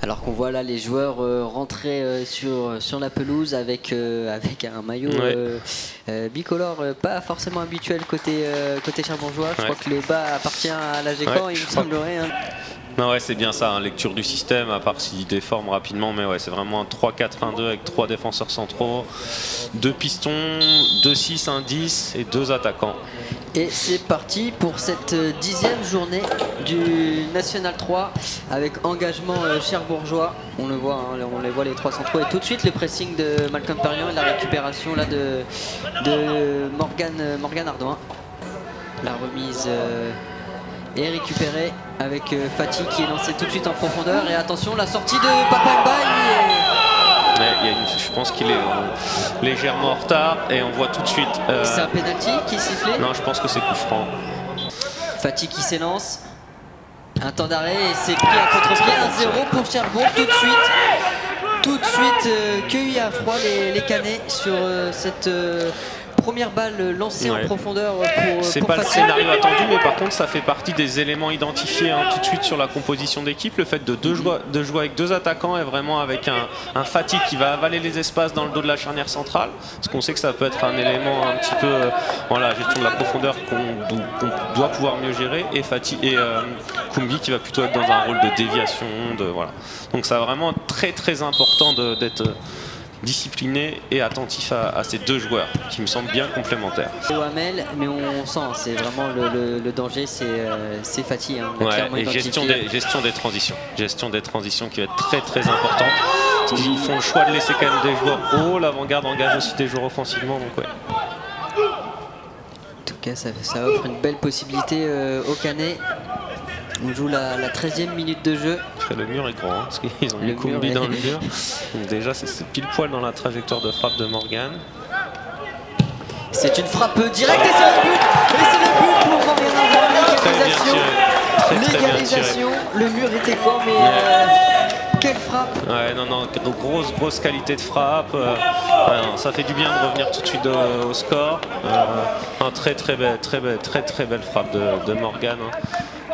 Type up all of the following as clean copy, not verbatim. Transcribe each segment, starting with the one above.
Alors qu'on voit là les joueurs rentrer sur la pelouse avec un maillot bicolore, pas forcément habituel côté cherbourgeois. Je crois que le bas appartient à la Gécamp, il me semblerait. Hein. Non, ouais, c'est bien ça, hein, lecture du système, à part s'il déforme rapidement, mais ouais, c'est vraiment un 3-4-1-2 avec 3 défenseurs centraux, 2 pistons, 2-6, 1-10 et 2 attaquants. Et c'est parti pour cette 10e journée du National 3 avec engagement cherbourgeois. On le voit, hein, on les voit les 3 centraux et tout de suite le pressing de Malcolm Perriand et la récupération là de Morgan Ardouin. La remise est récupérée avec Fati qui est lancé tout de suite en profondeur et attention la sortie de Papa Mbaye. Je pense qu'il est légèrement en retard et on voit tout de suite. C'est un penalty qui est sifflé? Non, je pense que c'est coup franc. Fati qui s'élance. Un temps d'arrêt et c'est pris à contre-pied. 1-0 pour Cherbourg tout de suite cueilli à froid les Canets sur cette première balle lancée en profondeur pour c'est pas Fati. Le scénario attendu, mais par contre ça fait partie des éléments identifiés hein, tout de suite sur la composition d'équipe. Le fait de jouer avec 2 attaquants et vraiment avec un Fati qui va avaler les espaces dans le dos de la charnière centrale, parce qu'on sait que ça peut être un élément un petit peu voilà, gestion de la profondeur qu'on doit pouvoir mieux gérer, et Fati et Koumbi qui va plutôt être dans un rôle de déviation, voilà. Donc c'est vraiment très important d'être discipliné et attentif à ces 2 joueurs qui me semblent bien complémentaires. Hamel, mais on sent, c'est vraiment le danger, c'est Fati. Hein, et gestion des transitions. Gestion des transitions qui va être très importante. Ils font le choix de laisser quand même des joueurs hauts. L'avant-garde engage aussi des joueurs offensivement. Donc ouais. En tout cas, ça offre une belle possibilité aux Canets. On joue la 13e minute de jeu. Après, le mur est grand, hein, parce qu'ils ont mis Koumbi dans le mur. Donc déjà, c'est pile poil dans la trajectoire de frappe de Morgan. C'est une frappe directe et c'est le but. Et c'est le but pour Morgan. L'égalisation. Le mur était fort, mais quelle frappe. Ouais, non, grosse qualité de frappe. Ça fait du bien de revenir tout de suite au score. Un très belle frappe de Morgan. Hein.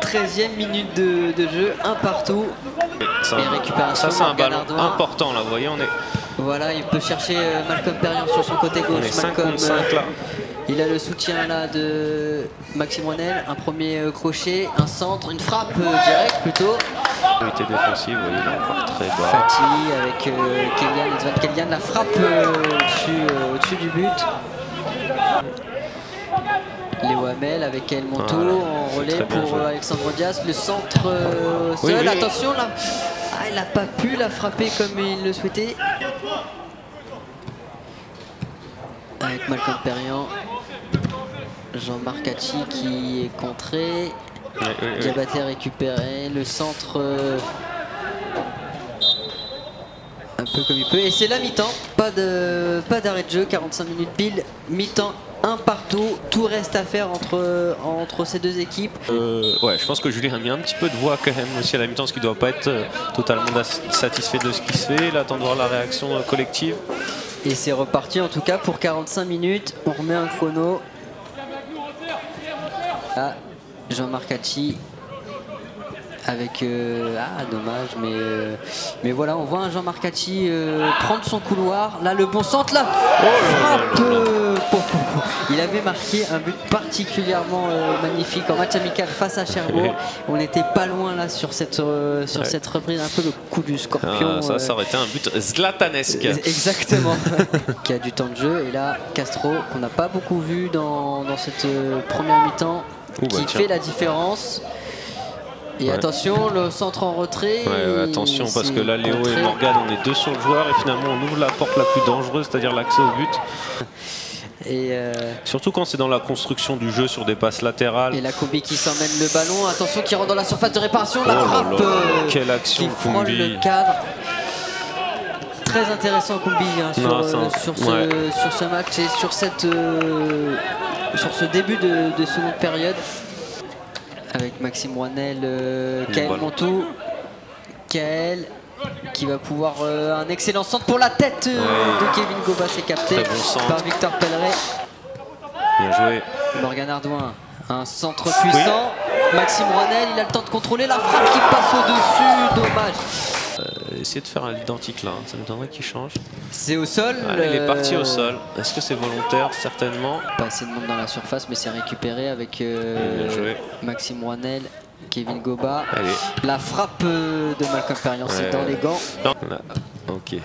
13e minute de jeu, un partout. Et récupération. Ça c'est un ballon important là, vous voyez, on est. Voilà, il peut chercher Malcolm Perriand sur son côté gauche. On est 5 contre 5 là. Il a le soutien là de Maxime Rouanel, un premier crochet, un centre, une frappe directe plutôt. Priorité défensive, vous voyez, là encore très bas. Fati avec Kélian, la frappe au-dessus du but. Léo Hamel avec El Monto en relais pour Alexandre Diaz. Le centre seul, attention là. Ah, il n'a pas pu la frapper comme il le souhaitait. Avec Malcolm Perriand. Jean-Marc Hachi qui est contré. Diabaté récupéré. Le centre un peu comme il peut. Et c'est la mi-temps. Pas d'arrêt de jeu. 45 minutes pile. Mi-temps. Un partout, tout reste à faire entre ces 2 équipes. Ouais, je pense que Julien a mis un petit peu de voix quand même aussi à la mi-temps, parce qu'il ne doit pas être totalement satisfait de ce qui se fait. Il attend de voir la réaction collective. Et c'est reparti en tout cas pour 45 minutes. On remet un chrono. Ah, Jean-Marc Hachi avec dommage, mais voilà, on voit un Jean-Marc Hachi prendre son couloir. Là, le bon centre là, frappe. Il avait marqué un but particulièrement magnifique en match amical face à Cherbourg. On n'était pas loin là sur cette reprise, un peu le coup du scorpion. Ça aurait été un but zlatanesque. Exactement. Qui a du temps de jeu, et là Castro qu'on n'a pas beaucoup vu dans cette première mi-temps, qui fait la différence. Et attention, le centre en retrait. Attention, parce que là, Léo et Morgan, on est 2 sur le joueur et finalement on ouvre la porte la plus dangereuse, c'est-à-dire l'accès au but. Et surtout quand c'est dans la construction du jeu sur des passes latérales. Et la Koumbi qui s'emmène le ballon. Attention, qui rentre dans la surface de réparation. La frappe quelle action, qui frôle le cadre. Très intéressant Koumbi hein, sur ce match et sur ce début de seconde période. Avec Maxime Rouanel, Kael Montou. Kael qui va pouvoir un excellent centre pour la tête de Kevin Goba, c'est capté par Victor Pelleret. Bien joué. Morgan Ardouin, un centre puissant. Maxime Rouanel, il a le temps de contrôler la frappe qui passe au-dessus, dommage. Essayer de faire l'identique là, hein. Ça m'étonnerait qu'il change. C'est au sol. Il est parti au sol. Est-ce que c'est volontaire? Certainement. Pas assez de monde dans la surface, mais c'est récupéré avec Maxime Rouanel, Kevin Goba. Allez. La frappe de Malcolm Perriand, c'est dans les gants. Non. Là. Ok.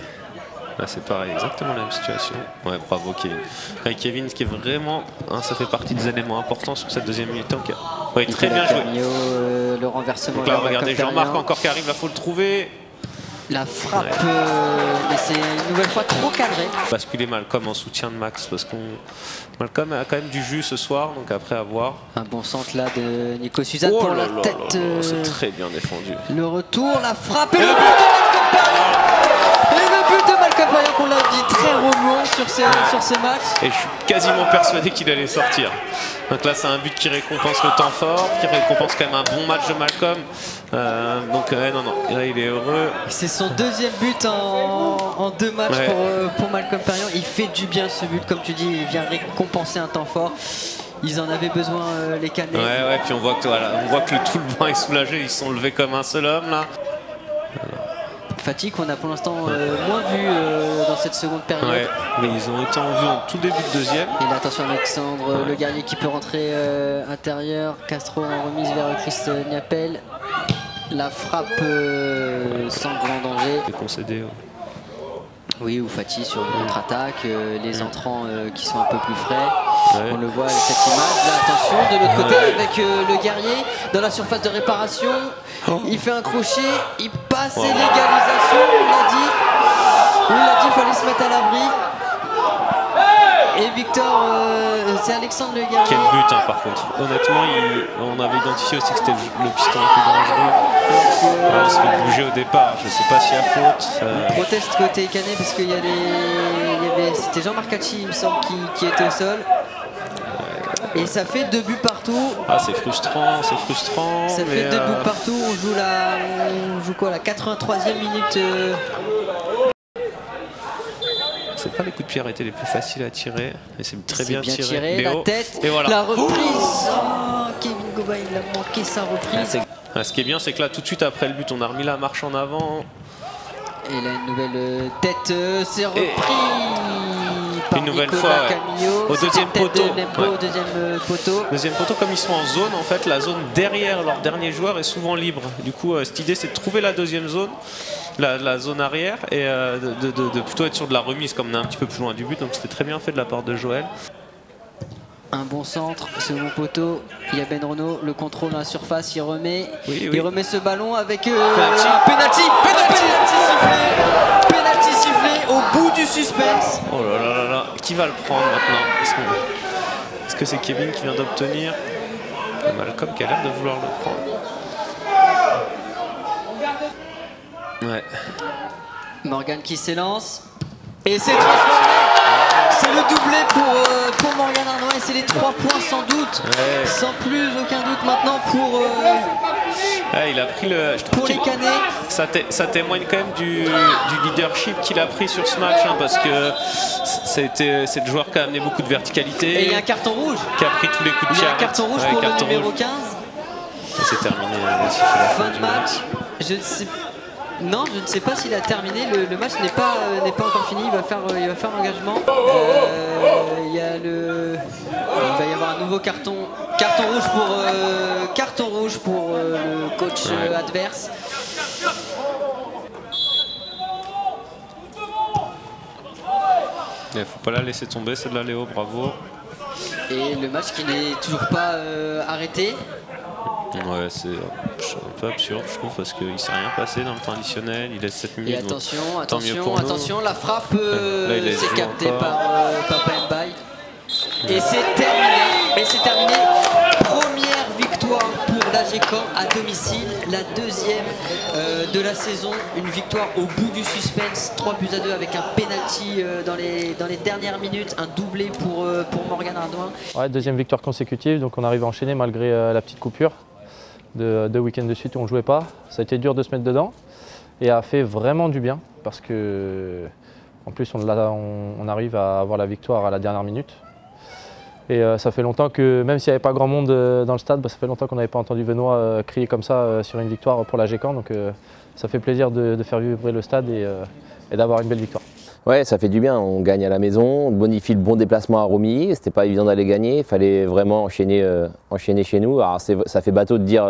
Là c'est pareil, exactement la même situation. Ouais, bravo Kevin. Ouais, Kevin, ce qui est vraiment, hein, ça fait partie des éléments importants sur cette deuxième mi-temps. Ouais, très bien joué. Le renversement. Donc là, regardez Jean-Marc encore qui arrive, là faut le trouver. La frappe, mais c'est une nouvelle fois trop cadré. Basculer Malcolm en soutien de Max parce qu'on Malcolm a quand même du jus ce soir, donc après à voir. Un bon centre là de Nico Suzanne pour la tête. C'est très bien défendu. Le retour, la frappe et le but de Malcolm Perriand. Et le but de Malcolm Perriand qu'on l'a dit très remuant sur ce match. Et je suis quasiment persuadé qu'il allait sortir. Donc là c'est un but qui récompense le temps fort, qui récompense quand même un bon match de Malcolm. Non, là il est heureux. C'est son deuxième but en 2 matchs pour Malcolm Perriand. Il fait du bien ce but, comme tu dis, il vient récompenser un temps fort. Ils en avaient besoin les Canets. Ouais, puis on voit que tout le banc est soulagé, ils se sont levés comme un seul homme là. Fatigue qu'on a pour l'instant moins vu dans cette seconde période. Ouais, mais ils ont été en vue en tout début de deuxième. Et là attention Alexandre, le guerrier qui peut rentrer intérieur. Castro en remise vers Chris Niapel. La frappe sans grand danger. C'est concédé. Oui, ou Fati sur une contre-attaque, les entrants qui sont un peu plus frais. On le voit cette image. Là, attention, de l'autre côté avec le guerrier dans la surface de réparation. Il fait un crochet, il passe et l'égalisation, on l'a dit, il fallait se mettre à l'abri. Et Victor, c'est Alexandre Le Guerrier. Quel but par contre. Honnêtement, on avait identifié aussi que c'était le piston le plus dangereux. On se fait bouger au départ, je sais pas s'il y a faute. Proteste côté Canet parce qu'il y avait c'était Jean-Marc Hachi, il me semble, qui était au sol. Et ça fait 2 buts partout. Ah, c'est frustrant, c'est frustrant. Ça fait 2 buts partout, on joue quoi, la 83e minute. C'est pas les coups de pied arrêtés les plus faciles à tirer. Et c'est très bien tiré. La tête, et voilà. La reprise. Kevin Goba, il a manqué sa reprise. Ce qui est bien, c'est que là, tout de suite après le but, on a remis la marche en avant. Et là, une nouvelle tête, c'est repris. Une nouvelle fois au deuxième poteau. Deuxième poteau, comme ils sont en zone, en fait, la zone derrière leur dernier joueur est souvent libre. Du coup, cette idée, c'est de trouver la deuxième zone, la zone arrière, et de plutôt être sur de la remise, comme on est un petit peu plus loin du but. Donc c'était très bien fait de la part de Joël. Un bon centre, second poteau, il y a Ben Renaud, le contrôle dans la surface, il remet, il remet ce ballon avec un penalty sifflé au bout du suspense. Oh là là, qui va le prendre maintenant? Est-ce que c'est Kevin qui vient d'obtenir? Malcolm qui a l'air de vouloir le prendre. Ouais. Morgan qui s'élance et c'est transformé. C'est le doublé pour Morgan Ardouin et c'est les 3 points sans doute, sans plus aucun doute maintenant pour il a pris le. Pour les Canets. Ça témoigne quand même du leadership qu'il a pris sur ce match, hein, parce que c'est le joueur qui a amené beaucoup de verticalité. Et il y a un carton rouge. Qui a pris tous les coups de pied. Il y a un carton rouge pour le numéro 15. C'est terminé. Fin de match. Je ne sais pas s'il a terminé. Le match n'est pas encore fini. Il va faire l'engagement. Il va y avoir un nouveau carton rouge pour le coach adverse. Il ne faut pas la laisser tomber, celle-là, Léo, bravo. Et le match qui n'est toujours pas arrêté. Ouais, c'est un peu absurde, je trouve, parce qu'il ne s'est rien passé dans le temps additionnel. Il laisse 7 minutes. Et attention, la frappe s'est captée par Papa Mbaye. Et c'est terminé. Première victoire pour l'AGCAN à domicile, la deuxième de la saison. Une victoire au bout du suspense, 3-2 avec un penalty dans les dernières minutes, un doublé pour Morgan Ardouin. Ouais, deuxième victoire consécutive, donc on arrive à enchaîner malgré la petite coupure de 2 week-ends de suite où on ne jouait pas. Ça a été dur de se mettre dedans et a fait vraiment du bien parce que en plus on arrive à avoir la victoire à la dernière minute. Et ça fait longtemps que, même s'il n'y avait pas grand monde dans le stade, ça fait longtemps qu'on n'avait pas entendu Venoy crier comme ça sur une victoire pour la Gécamp. Donc ça fait plaisir de faire vibrer le stade et d'avoir une belle victoire. Ouais, ça fait du bien, on gagne à la maison, on bonifie le bon déplacement à Romilly, c'était pas évident d'aller gagner, il fallait vraiment enchaîner chez nous. Alors ça fait bateau de dire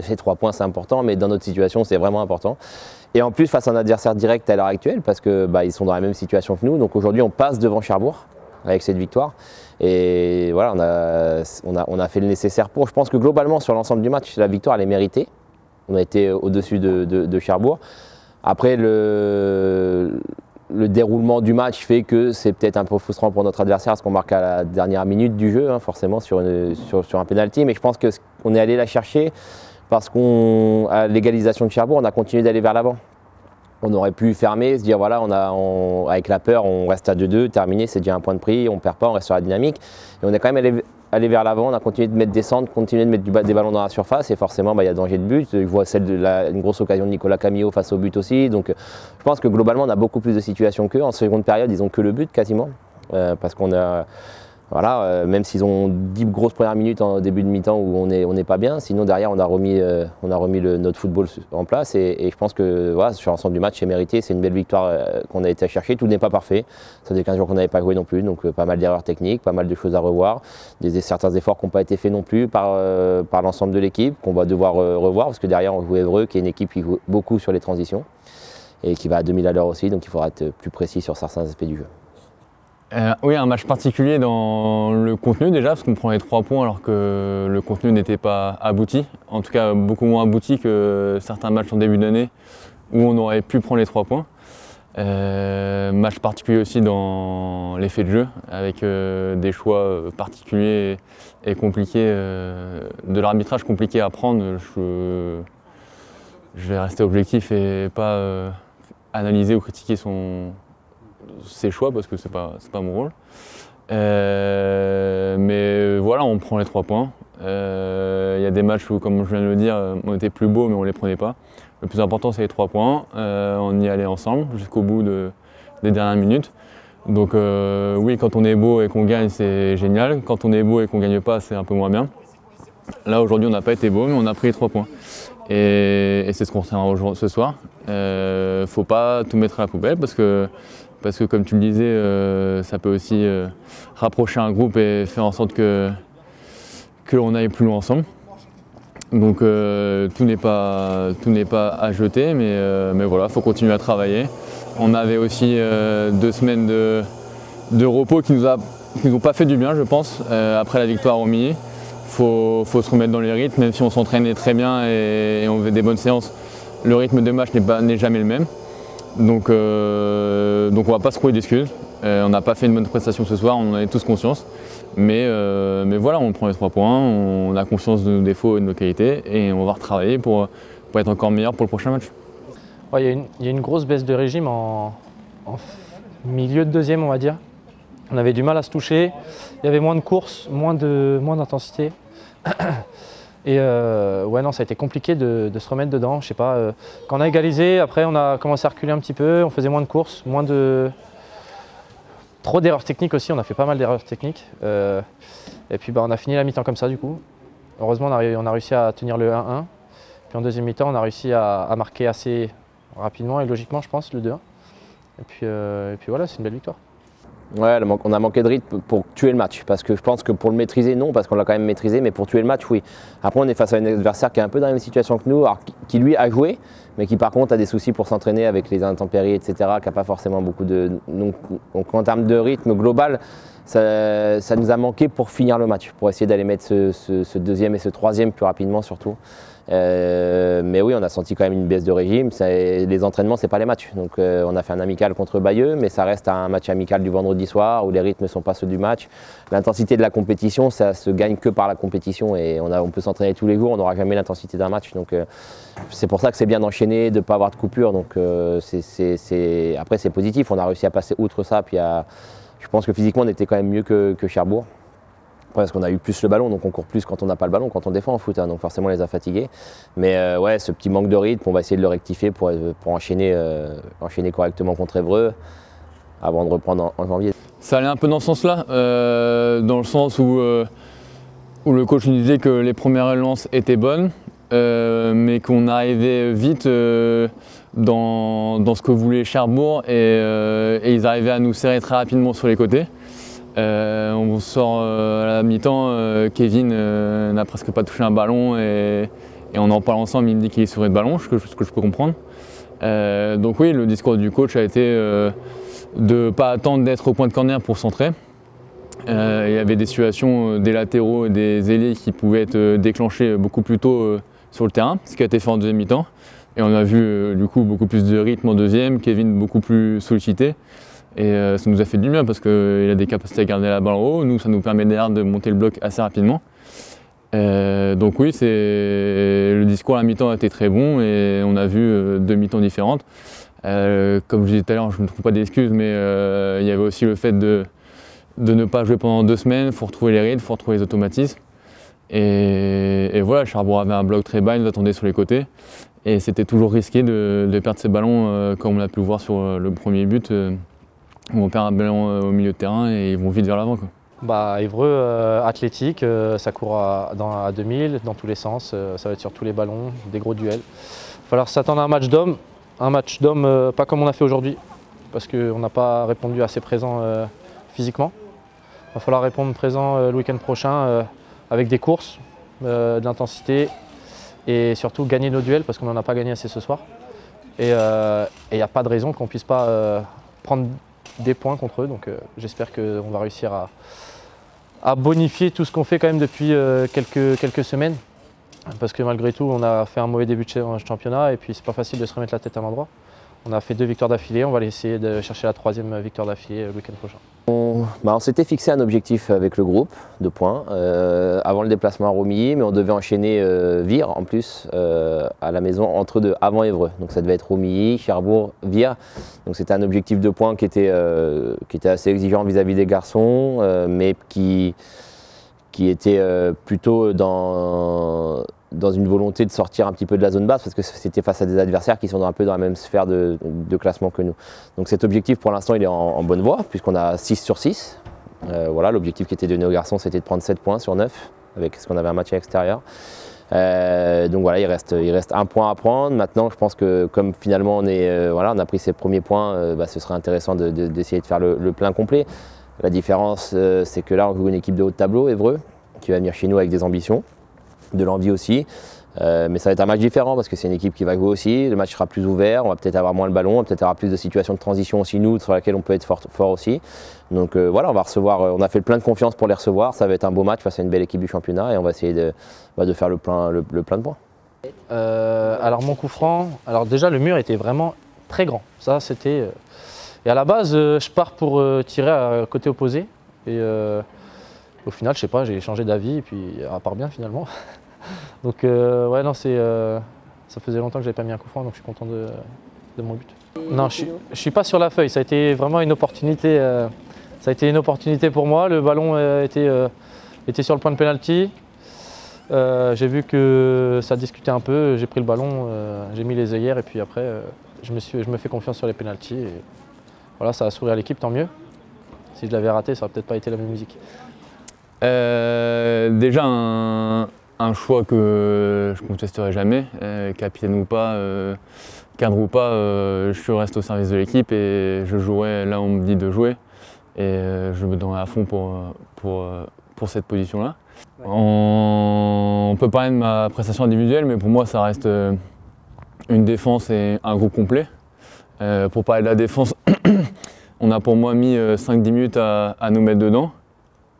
ces 3 points c'est important, mais dans notre situation c'est vraiment important. Et en plus face à un adversaire direct à l'heure actuelle, parce que ils sont dans la même situation que nous, donc aujourd'hui on passe devant Cherbourg avec cette victoire. Et voilà, on a fait le nécessaire pour. Je pense que globalement sur l'ensemble du match, la victoire elle est méritée. On a été au-dessus de Cherbourg. Après le déroulement du match fait que c'est peut-être un peu frustrant pour notre adversaire parce qu'on marque à la dernière minute du jeu, forcément sur un penalty. Mais je pense qu'on est allé la chercher parce qu'à l'égalisation de Cherbourg, on a continué d'aller vers l'avant. On aurait pu fermer, se dire voilà, avec la peur, on reste à 2-2, terminé, c'est déjà un point de prix, on ne perd pas, on reste sur la dynamique. Et on est quand même allé vers l'avant, on a continué de mettre des centres, continué de mettre des ballons dans la surface et forcément il y a danger de but. Je vois une grosse occasion de Nicolas Camillo face au but aussi. Donc je pense que globalement on a beaucoup plus de situations qu'eux. En seconde période, ils n'ont que le but quasiment. Parce qu'on a. Voilà, même s'ils ont 10 grosses premières minutes en début de mi-temps où on n'est pas bien, sinon derrière on a remis notre football en place et je pense que voilà, sur l'ensemble du match c'est mérité, c'est une belle victoire qu'on a été à chercher, tout n'est pas parfait, ça fait 15 jours qu'on n'avait pas joué non plus, donc pas mal d'erreurs techniques, pas mal de choses à revoir, certains efforts qui n'ont pas été faits non plus par l'ensemble de l'équipe, qu'on va devoir revoir parce que derrière on joue Évreux qui est une équipe qui joue beaucoup sur les transitions et qui va à 2000 à l'heure aussi, donc il faudra être plus précis sur certains aspects du jeu. Oui, un match particulier dans le contenu déjà, parce qu'on prend les 3 points alors que le contenu n'était pas abouti. En tout cas, beaucoup moins abouti que certains matchs en début d'année où on aurait pu prendre les 3 points. Match particulier aussi dans l'effet de jeu, avec des choix particuliers et compliqués, de l'arbitrage compliqué à prendre. Je vais rester objectif et pas analyser ou critiquer ses choix parce que c'est pas mon rôle. Mais voilà, on prend les 3 points. Il y a des matchs où, comme je viens de le dire, on était plus beau mais on les prenait pas. Le plus important c'est les 3 points. On y allait ensemble jusqu'au bout des dernières minutes. Donc oui, quand on est beau et qu'on gagne c'est génial. Quand on est beau et qu'on gagne pas c'est un peu moins bien. Là aujourd'hui on n'a pas été beau mais on a pris les 3 points. Et c'est ce qu'on retient ce soir. Faut pas tout mettre à la poubelle parce que comme tu le disais, ça peut aussi rapprocher un groupe et faire en sorte que l'on aille plus loin ensemble. Donc tout n'est pas à jeter, mais voilà, il faut continuer à travailler. On avait aussi 2 semaines de repos qui nous ont pas fait du bien, je pense, après la victoire au Romilly. Faut se remettre dans les rythmes, même si on s'entraînait très bien et on faisait des bonnes séances, le rythme de match n'est jamais le même. Donc on ne va pas se trouver d'excuses. On n'a pas fait une bonne prestation ce soir, on en avait tous conscience. Mais voilà, on prend les 3 points, on a conscience de nos défauts et de nos qualités et on va retravailler pour être encore meilleur pour le prochain match. Ouais, il y a une grosse baisse de régime en milieu de deuxième, on va dire. On avait du mal à se toucher, il y avait moins de courses, moins d'intensité. Et ouais, non, ça a été compliqué de se remettre dedans. Je sais pas, quand on a égalisé, après on a commencé à reculer un petit peu, on faisait moins de courses, trop d'erreurs techniques aussi, on a fait pas mal d'erreurs techniques. Et puis on a fini la mi-temps comme ça du coup. Heureusement on a réussi à tenir le 1-1. Puis en deuxième mi-temps on a réussi à marquer assez rapidement et logiquement je pense le 2-1. Et puis voilà, c'est une belle victoire. Ouais, on a manqué de rythme pour tuer le match, parce que je pense que pour le maîtriser, non, parce qu'on l'a quand même maîtrisé, mais pour tuer le match, oui. Après, on est face à un adversaire qui est un peu dans la même situation que nous, alors, qui lui a joué, mais qui par contre a des soucis pour s'entraîner avec les intempéries, etc., qui n'a pas forcément beaucoup de... Donc en termes de rythme global, ça nous a manqué pour finir le match, pour essayer d'aller mettre ce deuxième et ce troisième plus rapidement surtout. Mais oui, on a senti quand même une baisse de régime. Les entraînements, c'est pas les matchs. Donc on a fait un amical contre Bayeux, mais ça reste un match amical du vendredi soir où les rythmes ne sont pas ceux du match. L'intensité de la compétition, ça se gagne que par la compétition et on peut s'entraîner tous les jours, on n'aura jamais l'intensité d'un match. Donc c'est pour ça que c'est bien d'enchaîner, de ne pas avoir de coupure. Donc après c'est positif, on a réussi à passer outre ça. Puis je pense que physiquement on était quand même mieux que Cherbourg. Parce qu'on a eu plus le ballon, donc on court plus quand on n'a pas le ballon, quand on défend en foot, hein, donc forcément on les a fatigués. Mais ouais, ce petit manque de rythme, on va essayer de le rectifier pour enchaîner correctement contre Évreux avant de reprendre en janvier. Ça allait un peu dans ce sens-là, dans le sens où le coach nous disait que les premières relances étaient bonnes, mais qu'on arrivait vite dans ce que voulait Cherbourg et ils arrivaient à nous serrer très rapidement sur les côtés. On sort à la mi-temps, Kevin n'a presque pas touché un ballon et on en parle ensemble, il me dit qu'il est souré de ballon, ce que je peux comprendre. Donc oui, le discours du coach a été de ne pas attendre d'être au point de corner pour centrer. Il y avait des situations des latéraux et des ailiers qui pouvaient être déclenchées beaucoup plus tôt sur le terrain, ce qui a été fait en deuxième mi-temps. Et on a vu du coup beaucoup plus de rythme en deuxième, Kevin beaucoup plus sollicité. Et ça nous a fait du bien parce qu'il a des capacités à garder la balle en haut. Nous, ça nous permet derrière de monter le bloc assez rapidement. Donc oui, le discours à la mi-temps a été très bon et on a vu deux mi-temps différentes. Comme je disais tout à l'heure, je ne trouve pas d'excuses, mais il y avait aussi le fait de ne pas jouer pendant 2 semaines. Il faut retrouver les rythmes, il faut retrouver les automatismes. Et voilà, Cherbourg avait un bloc très bas, il nous attendait sur les côtés. Et c'était toujours risqué de perdre ces ballons, comme on a pu le voir sur le premier but, où on perd un ballon au milieu de terrain et ils vont vite vers l'avant. Évreux, athlétique, ça court à 2000 dans tous les sens, ça va être sur tous les ballons, des gros duels. Il va falloir s'attendre à un match d'hommes pas comme on a fait aujourd'hui, parce qu'on n'a pas répondu assez présent physiquement. Il va falloir répondre présent le week-end prochain avec des courses, de l'intensité et surtout gagner nos duels parce qu'on n'en a pas gagné assez ce soir. Et il n'y a pas de raison qu'on ne puisse pas prendre des points contre eux, donc j'espère qu'on va réussir à bonifier tout ce qu'on fait quand même depuis quelques semaines, parce que malgré tout on a fait un mauvais début de championnat et puis c'est pas facile de se remettre la tête à l'endroit. On a fait 2 victoires d'affilée, on va essayer de chercher la 3e victoire d'affilée le week-end prochain. On s'était fixé un objectif avec le groupe de points avant le déplacement à Romilly, mais on devait enchaîner Vire en plus à la maison entre deux, avant Évreux. Donc ça devait être Romilly, Cherbourg, Vire. Donc c'était un objectif de points qui était assez exigeant vis-à-vis des garçons, mais qui était plutôt dans une volonté de sortir un petit peu de la zone basse parce que c'était face à des adversaires qui sont un peu dans la même sphère de classement que nous. Donc cet objectif pour l'instant il est en bonne voie puisqu'on a 6 sur 6. Voilà, l'objectif qui était donné aux garçons c'était de prendre 7 points sur 9 avec ce qu'on avait un match à l'extérieur. Donc voilà, il reste un point à prendre. Maintenant je pense que comme finalement on a pris ces premiers points, ce serait intéressant d'essayer de faire le plein complet. La différence c'est que là on joue une équipe de haut de tableau, Évreux, qui va venir chez nous avec des ambitions, de l'envie aussi, mais ça va être un match différent parce que c'est une équipe qui va jouer aussi, le match sera plus ouvert, on va peut-être avoir moins le ballon, on va peut-être avoir plus de situations de transition aussi nous, sur laquelle on peut être fort aussi. Donc voilà, on va recevoir, on a fait le plein de confiance pour les recevoir, ça va être un beau match face à une belle équipe du championnat et on va essayer de faire le plein de points. Alors mon coup franc, alors déjà le mur était vraiment très grand, ça c'était... Et à la base, je pars pour tirer à côté opposé et au final, je sais pas, j'ai changé d'avis et puis à part bien finalement. Donc ouais, non, ça faisait longtemps que j'avais pas mis un coup franc, donc je suis content de mon but. Non, je suis pas sur la feuille, ça a été vraiment une opportunité. Ça a été une opportunité pour moi. Le ballon était sur le point de penalty. J'ai vu que ça discutait un peu, j'ai pris le ballon, j'ai mis les œillères et puis après, je me fais confiance sur les penaltys. Et voilà, ça a souri à l'équipe, tant mieux. Si je l'avais raté, ça aurait peut-être pas été la même musique. Déjà un choix que je ne contesterai jamais, capitaine ou pas, cadre ou pas, je reste au service de l'équipe et je jouerai là où on me dit de jouer et je me donnerai à fond pour cette position-là. Ouais. On peut parler de ma prestation individuelle, mais pour moi ça reste une défense et un groupe complet. Pour parler de la défense, on a pour moi mis 5-10 minutes à nous mettre dedans.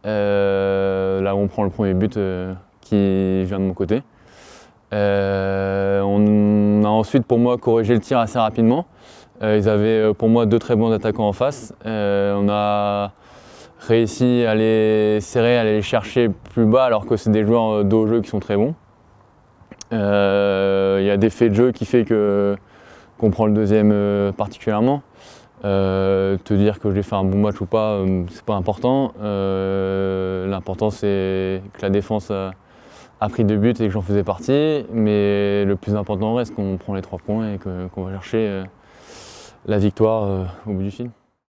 Là où on prend le premier but qui vient de mon côté. On a ensuite pour moi corrigé le tir assez rapidement. Ils avaient pour moi 2 très bons attaquants en face. On a réussi à les serrer, à les chercher plus bas alors que c'est des joueurs de haut jeu qui sont très bons. Il y a des faits de jeu qui fait qu'on prend le deuxième particulièrement. Te dire que j'ai fait un bon match ou pas, c'est pas important. L'important c'est que la défense a pris 2 buts et que j'en faisais partie. Mais le plus important reste qu'on prend les 3 points et qu'on va chercher la victoire au bout du fil.